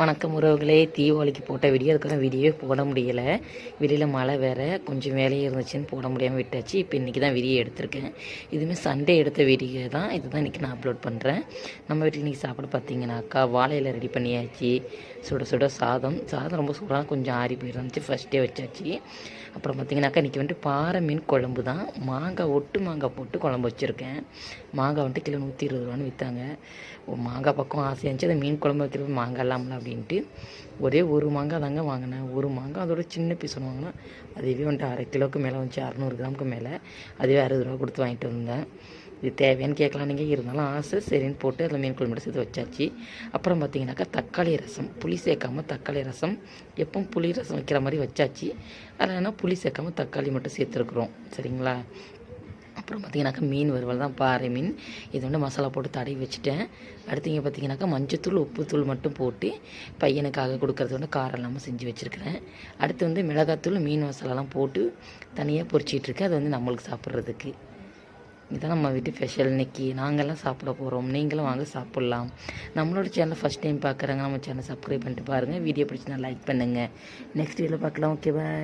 வணக்கம் உறவுகளே. தீபாவளிக்கு போட்ட வீடியோ அதுக்கப்புறம் வீடியோவே போட முடியலை. வெளியில் மழை வேறு, கொஞ்சம் வேலையே இருந்துச்சுன்னு போட முடியாமல் விட்டாச்சு. இப்போ இன்றைக்கி தான் வீடியோ எடுத்திருக்கேன். இதுவுமே சண்டே எடுத்த வீடியோ தான். இது தான் இன்றைக்கி நான் அப்லோட் பண்ணுறேன். நம்ம வீட்டில் இன்றைக்கி சாப்பிட பார்த்தீங்கன்னாக்கா வாழையில் ரெடி பண்ணியாச்சு. சுட சுட சாதம் ரொம்ப சூடாக கொஞ்சம் ஆறி போயிருந்துச்சு. ஃபஸ்ட்டே வச்சாச்சு. அப்புறம் பார்த்திங்கனாக்கா இன்றைக்கி வந்துட்டு பாறை மீன் குழம்பு தான். ஒட்டு மாங்காய் போட்டு குழம்பு வச்சுருக்கேன். மாங்காய் வந்துட்டு கிலோ 120 ரூபான்னு விற்றாங்க. மாங்காய் பக்கம் ஆசையாக இருந்துச்சு. அந்த மீன் குழம்பு வைக்கிறது மாங்காய் இல்லாமல் அப்படின்ட்டு ஒரே ஒரு மாங்காய் தாங்க வாங்கினேன். ஒரு மாங்காய் அதோட சின்ன பீஸ் வாங்கினேன். அதுவே வந்துட்டு 1/2 கிலோவுக்கு மேலே வந்துச்சு. 600 கிராமுக்கு மேலே. அதுவே 60 ரூபா கொடுத்து வாங்கிட்டு வந்தேன். இது தேவையான்னு கேட்கலாம் நீங்கள், இருந்தாலும் ஆசை சரின்னு போட்டு அதில் மீன் குழம்பு சேர்த்து வச்சாச்சு. அப்புறம் பார்த்தீங்கன்னாக்கா தக்காளி ரசம், புளி சேர்க்காமல் தக்காளி ரசம். எப்பவும் புளி ரசம் வைக்கிற மாதிரி வச்சாச்சு. அதில் என்ன புளி சேர்க்காமல் தக்காளி மட்டும் சேர்த்துருக்குறோம். சரிங்களா. அப்புறம் பார்த்திங்கனாக்கா மீன் வறுவல் தான், பாறை மீன். இது வந்து மசாலா போட்டு தடவி வச்சுட்டேன். அடுத்து இங்கே பார்த்திங்கனாக்கா மஞ்சத்தூள் உப்புத்தூள் மட்டும் போட்டு பையனுக்காக கொடுக்குறது வந்து காரம் இல்லாமல் செஞ்சு வச்சுருக்கிறேன். அடுத்து வந்து மிளகாத்தூள் மீன் மசாலாலாம் போட்டு தனியாக பொரிச்சிட்ருக்கேன். அது வந்து நம்மளுக்கு சாப்பிட்றதுக்கு. இதுதான் நம்ம வீட்டு ஸ்பெஷல். இன்றைக்கி நாங்கள்லாம் சாப்பிட போகிறோம். நீங்களும் வாங்க சாப்பிட்லாம். நம்மளோட சேனலை ஃபஸ்ட் டைம் பார்க்குறாங்க, நம்ம சேனல் சப்ஸ்கிரைப் பண்ணிட்டு பாருங்கள். வீடியோ பிடிச்சினா லைக் பண்ணுங்கள். நெக்ஸ்ட் வீடியோவில் பார்க்கலாம். ஓகே, பாய்.